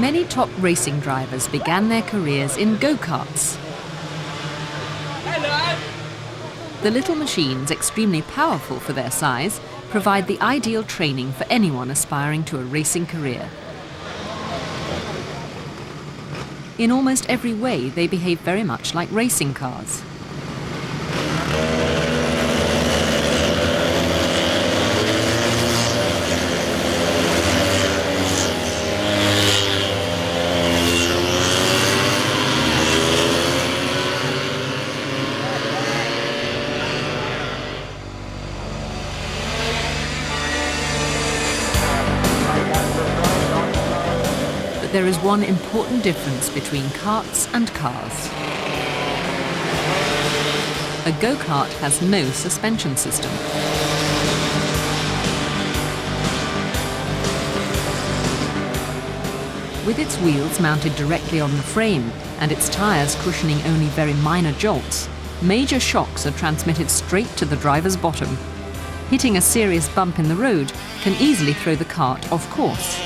Many top racing drivers began their careers in go-karts. The little machines, extremely powerful for their size, provide the ideal training for anyone aspiring to a racing career. In almost every way, they behave very much like racing cars. There is one important difference between karts and cars. A go-kart has no suspension system. With its wheels mounted directly on the frame and its tyres cushioning only very minor jolts, major shocks are transmitted straight to the driver's bottom. Hitting a serious bump in the road can easily throw the kart off course.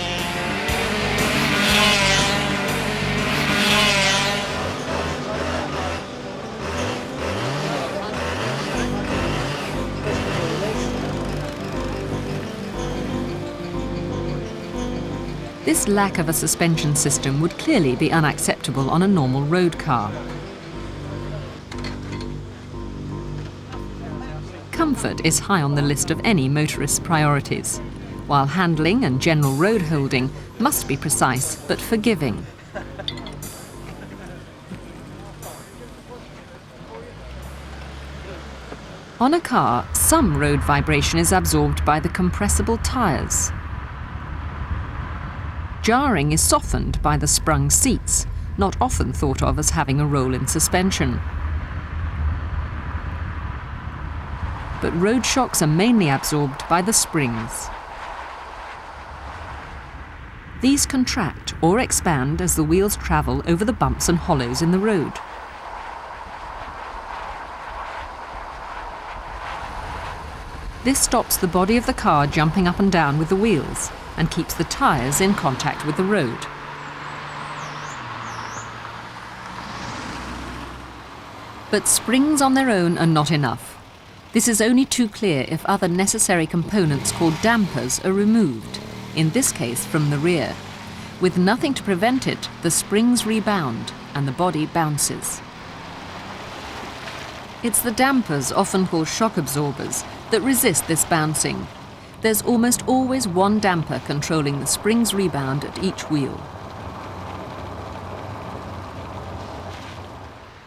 This lack of a suspension system would clearly be unacceptable on a normal road car. Comfort is high on the list of any motorist's priorities, while handling and general road holding must be precise but forgiving. On a car, some road vibration is absorbed by the compressible tyres. Jarring is softened by the sprung seats, not often thought of as having a role in suspension. But road shocks are mainly absorbed by the springs. These contract or expand as the wheels travel over the bumps and hollows in the road. This stops the body of the car jumping up and down with the wheels and keeps the tyres in contact with the road. But springs on their own are not enough. This is only too clear if other necessary components called dampers are removed, in this case from the rear. With nothing to prevent it, the springs rebound and the body bounces. It's the dampers, often called shock absorbers, that resist this bouncing. There's almost always one damper controlling the spring's rebound at each wheel.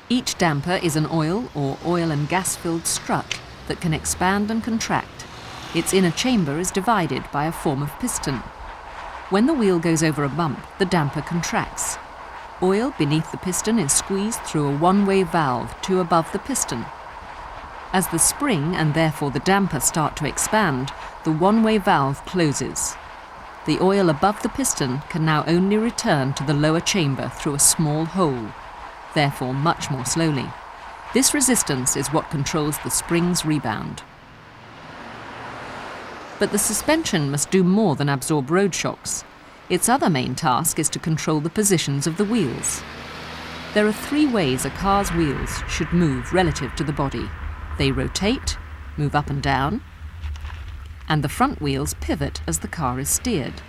Each damper is an oil or oil and gas-filled strut that can expand and contract. Its inner chamber is divided by a form of piston. When the wheel goes over a bump, the damper contracts. Oil beneath the piston is squeezed through a one-way valve to above the piston. As the spring and therefore the damper start to expand, the one-way valve closes. The oil above the piston can now only return to the lower chamber through a small hole, therefore much more slowly. This resistance is what controls the spring's rebound. But the suspension must do more than absorb road shocks. Its other main task is to control the positions of the wheels. There are three ways a car's wheels should move relative to the body. They rotate, move up and down, and the front wheels pivot as the car is steered.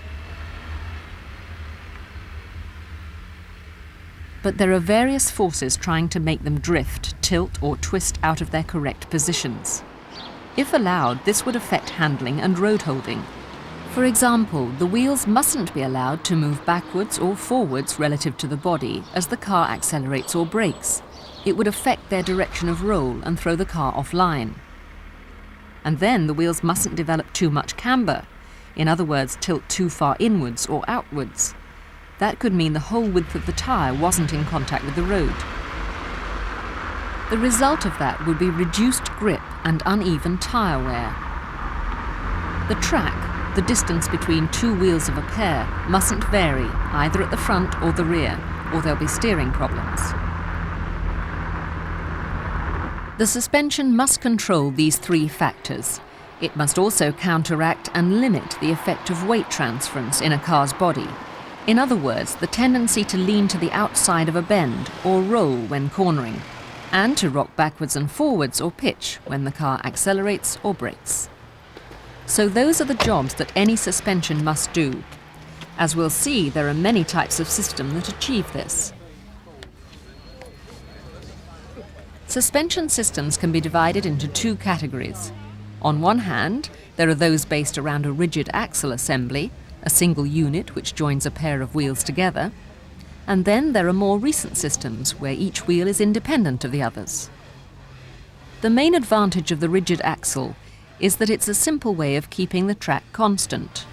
But there are various forces trying to make them drift, tilt, or twist out of their correct positions. If allowed, this would affect handling and road holding. For example, the wheels mustn't be allowed to move backwards or forwards relative to the body as the car accelerates or brakes. It would affect their direction of roll and throw the car offline. And then the wheels mustn't develop too much camber, in other words, tilt too far inwards or outwards. That could mean the whole width of the tyre wasn't in contact with the road. The result of that would be reduced grip and uneven tyre wear. The track, the distance between two wheels of a pair, mustn't vary either at the front or the rear, or there'll be steering problems. The suspension must control these three factors. It must also counteract and limit the effect of weight transference in a car's body. In other words, the tendency to lean to the outside of a bend or roll when cornering, and to rock backwards and forwards or pitch when the car accelerates or brakes. So those are the jobs that any suspension must do. As we'll see, there are many types of system that achieve this. Suspension systems can be divided into two categories. On one hand, there are those based around a rigid axle assembly, a single unit which joins a pair of wheels together. And then there are more recent systems where each wheel is independent of the others. The main advantage of the rigid axle is that it's a simple way of keeping the track constant.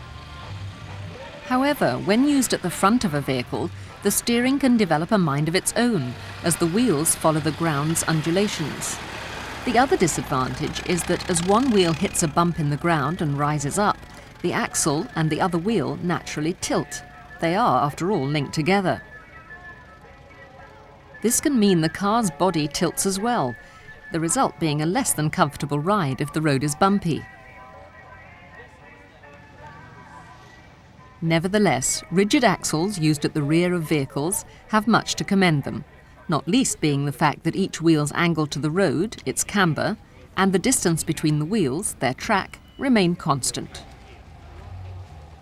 However, when used at the front of a vehicle, the steering can develop a mind of its own, as the wheels follow the ground's undulations. The other disadvantage is that as one wheel hits a bump in the ground and rises up, the axle and the other wheel naturally tilt. They are, after all, linked together. This can mean the car's body tilts as well, the result being a less than comfortable ride if the road is bumpy. Nevertheless, rigid axles used at the rear of vehicles have much to commend them, not least being the fact that each wheel's angle to the road, its camber, and the distance between the wheels, their track, remain constant.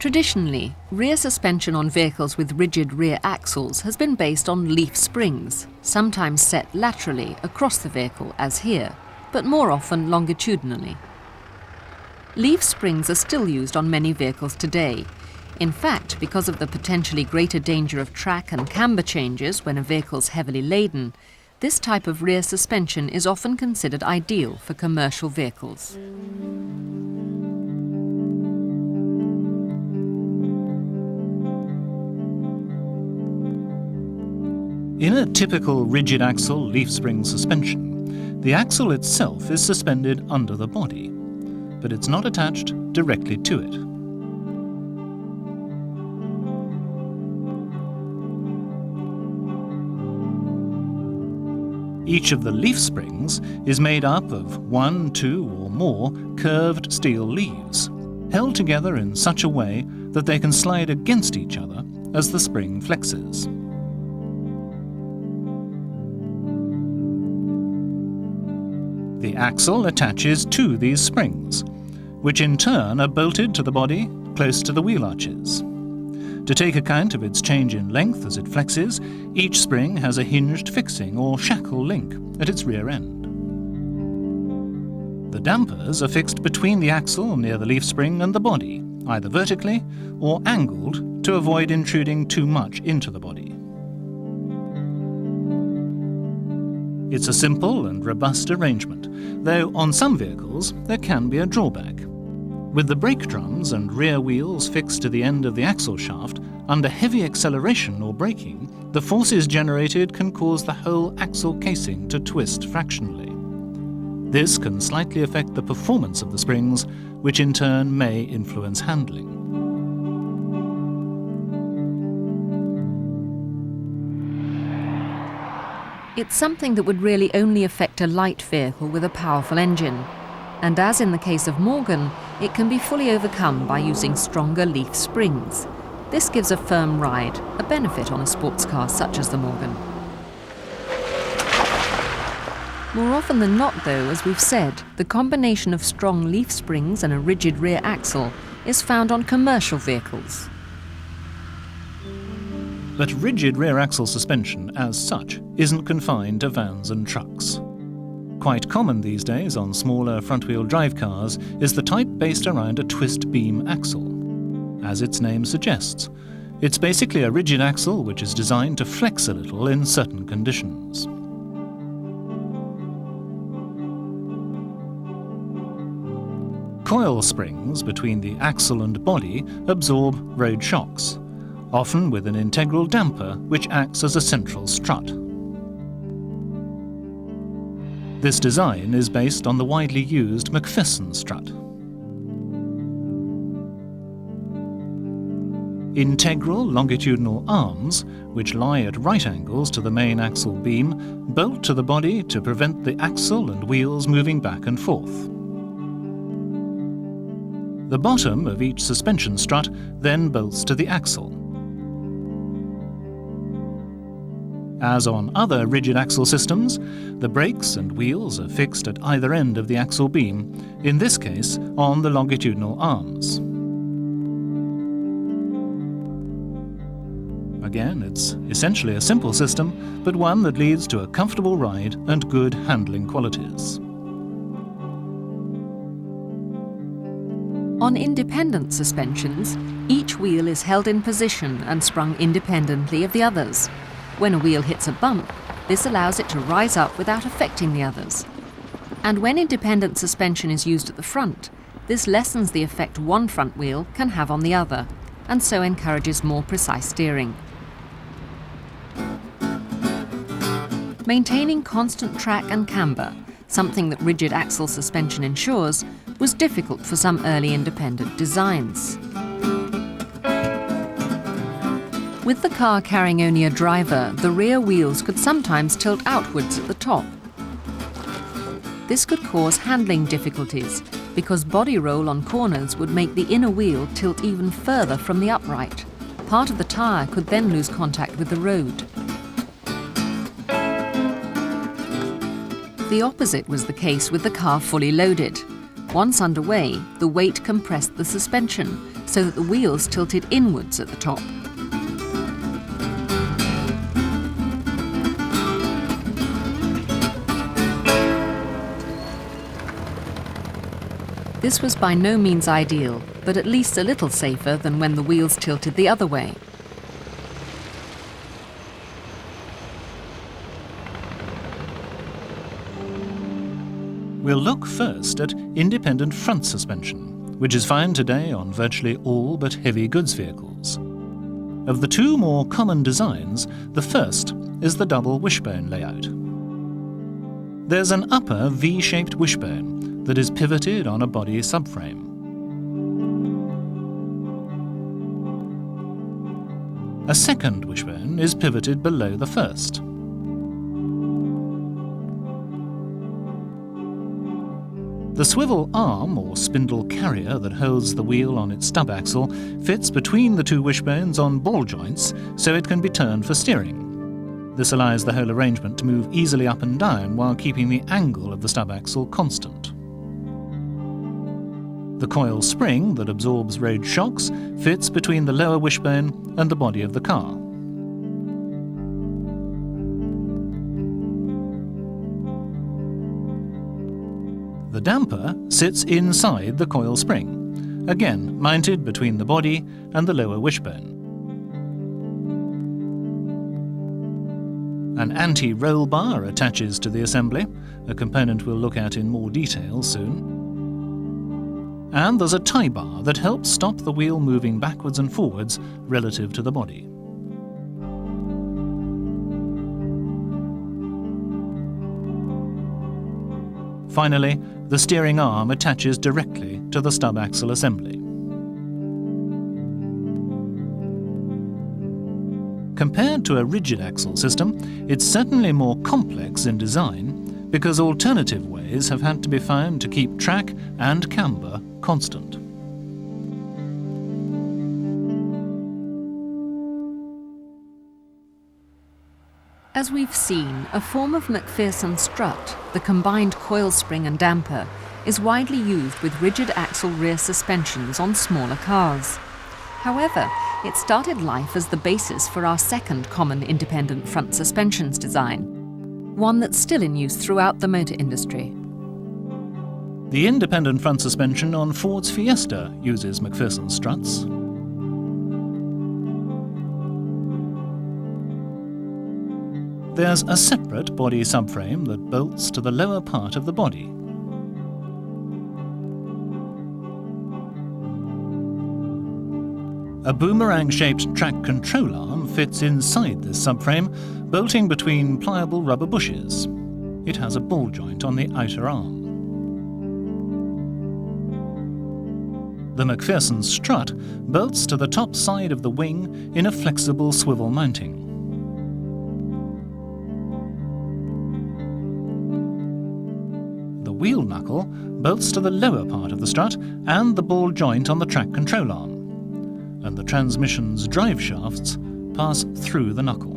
Traditionally, rear suspension on vehicles with rigid rear axles has been based on leaf springs, sometimes set laterally across the vehicle as here, but more often longitudinally. Leaf springs are still used on many vehicles today. In fact, because of the potentially greater danger of track and camber changes when a vehicle's heavily laden, this type of rear suspension is often considered ideal for commercial vehicles. In a typical rigid axle leaf spring suspension, the axle itself is suspended under the body, but it's not attached directly to it. Each of the leaf springs is made up of 1, 2, or more curved steel leaves, held together in such a way that they can slide against each other as the spring flexes. The axle attaches to these springs, which in turn are bolted to the body close to the wheel arches. To take account of its change in length as it flexes, each spring has a hinged fixing or shackle link at its rear end. The dampers are fixed between the axle near the leaf spring and the body, either vertically or angled to avoid intruding too much into the body. It's a simple and robust arrangement, though on some vehicles there can be a drawback. With the brake drums and rear wheels fixed to the end of the axle shaft, under heavy acceleration or braking, the forces generated can cause the whole axle casing to twist fractionally. This can slightly affect the performance of the springs, which in turn may influence handling. It's something that would really only affect a light vehicle with a powerful engine. And as in the case of Morgan, it can be fully overcome by using stronger leaf springs. This gives a firm ride, a benefit on a sports car such as the Morgan. More often than not, though, as we've said, the combination of strong leaf springs and a rigid rear axle is found on commercial vehicles. But rigid rear axle suspension, as such, isn't confined to vans and trucks. Quite common these days on smaller front-wheel drive cars is the type based around a twist beam axle. As its name suggests, it's basically a rigid axle which is designed to flex a little in certain conditions. Coil springs between the axle and body absorb road shocks, often with an integral damper which acts as a central strut. This design is based on the widely used McPherson strut. Integral longitudinal arms, which lie at right angles to the main axle beam, bolt to the body to prevent the axle and wheels moving back and forth. The bottom of each suspension strut then bolts to the axle. As on other rigid axle systems, the brakes and wheels are fixed at either end of the axle beam, in this case on the longitudinal arms. Again, it's essentially a simple system, but one that leads to a comfortable ride and good handling qualities. On independent suspensions, each wheel is held in position and sprung independently of the others. When a wheel hits a bump, this allows it to rise up without affecting the others. And when independent suspension is used at the front, this lessens the effect one front wheel can have on the other, and so encourages more precise steering. Maintaining constant track and camber, something that rigid axle suspension ensures, was difficult for some early independent designs. With the car carrying only a driver, the rear wheels could sometimes tilt outwards at the top. This could cause handling difficulties, because body roll on corners would make the inner wheel tilt even further from the upright. Part of the tyre could then lose contact with the road. The opposite was the case with the car fully loaded. Once underway, the weight compressed the suspension, so that the wheels tilted inwards at the top. This was by no means ideal, but at least a little safer than when the wheels tilted the other way. We'll look first at independent front suspension, which is found today on virtually all but heavy goods vehicles. Of the two more common designs, the first is the double wishbone layout. There's an upper V-shaped wishbone that is pivoted on a body subframe. A second wishbone is pivoted below the first. The swivel arm or spindle carrier that holds the wheel on its stub axle fits between the two wishbones on ball joints so it can be turned for steering. This allows the whole arrangement to move easily up and down while keeping the angle of the stub axle constant. The coil spring that absorbs road shocks fits between the lower wishbone and the body of the car. The damper sits inside the coil spring, again mounted between the body and the lower wishbone. An anti-roll bar attaches to the assembly, a component we'll look at in more detail soon. And there's a tie bar that helps stop the wheel moving backwards and forwards relative to the body. Finally, the steering arm attaches directly to the stub axle assembly. Compared to a rigid axle system, it's certainly more complex in design because alternative ways have had to be found to keep track and camber constant. As we've seen, a form of McPherson strut, the combined coil spring and damper, is widely used with rigid axle rear suspensions on smaller cars. However, it started life as the basis for our second common independent front suspensions design, one that's still in use throughout the motor industry. The independent front suspension on Ford's Fiesta uses McPherson struts. There's a separate body subframe that bolts to the lower part of the body. A boomerang-shaped track control arm fits inside this subframe, bolting between pliable rubber bushes. It has a ball joint on the outer arm. The McPherson strut bolts to the top side of the wing in a flexible swivel mounting. The wheel knuckle bolts to the lower part of the strut and the ball joint on the track control arm, and the transmission's drive shafts pass through the knuckle.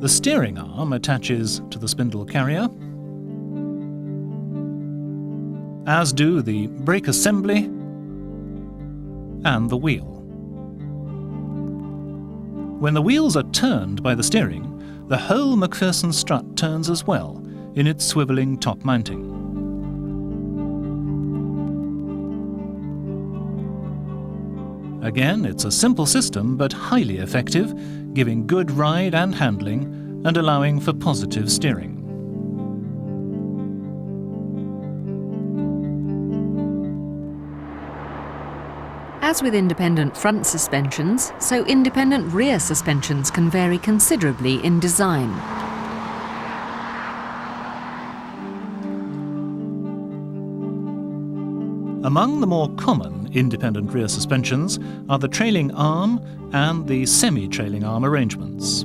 The steering arm attaches to the spindle carrier, as do the brake assembly and the wheel. When the wheels are turned by the steering, the whole McPherson strut turns as well in its swivelling top mounting. Again, it's a simple system but highly effective, giving good ride and handling and allowing for positive steering. As with independent front suspensions, so independent rear suspensions can vary considerably in design. Among the more common independent rear suspensions are the trailing arm and the semi-trailing arm arrangements.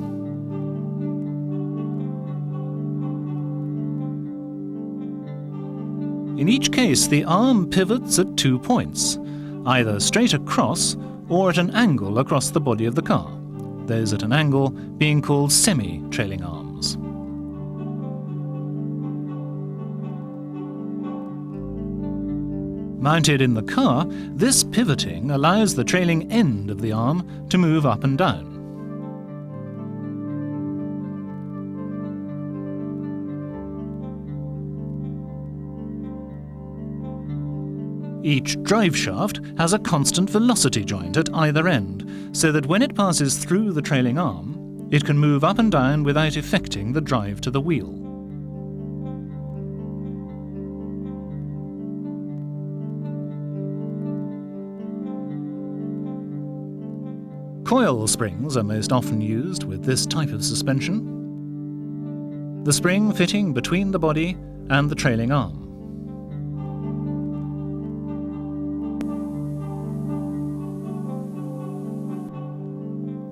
In each case, the arm pivots at 2 points, either straight across or at an angle across the body of the car, those at an angle being called semi-trailing arms. Mounted in the car, this pivoting allows the trailing end of the arm to move up and down. Each drive shaft has a constant velocity joint at either end, so that when it passes through the trailing arm, it can move up and down without affecting the drive to the wheel. Coil springs are most often used with this type of suspension, the spring fitting between the body and the trailing arm.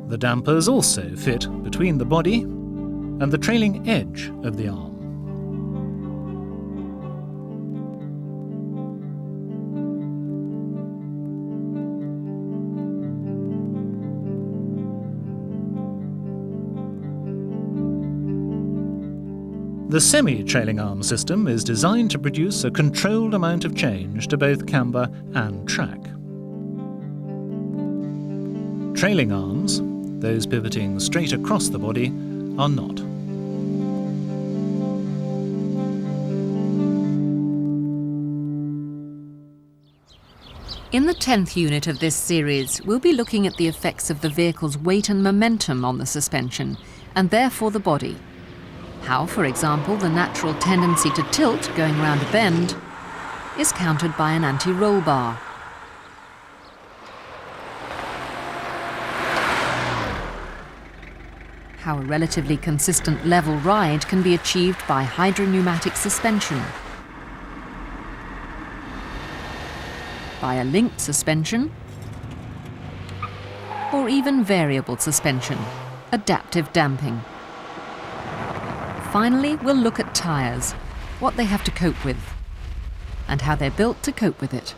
The dampers also fit between the body and the trailing edge of the arm. The semi-trailing arm system is designed to produce a controlled amount of change to both camber and track. Trailing arms, those pivoting straight across the body, are not. In the 10th unit of this series, we'll be looking at the effects of the vehicle's weight and momentum on the suspension, and therefore the body. How, for example, the natural tendency to tilt going round a bend is countered by an anti-roll bar. How a relatively consistent level ride can be achieved by hydropneumatic suspension, by a linked suspension, or even variable suspension, adaptive damping. Finally, we'll look at tyres, what they have to cope with, and how they're built to cope with it.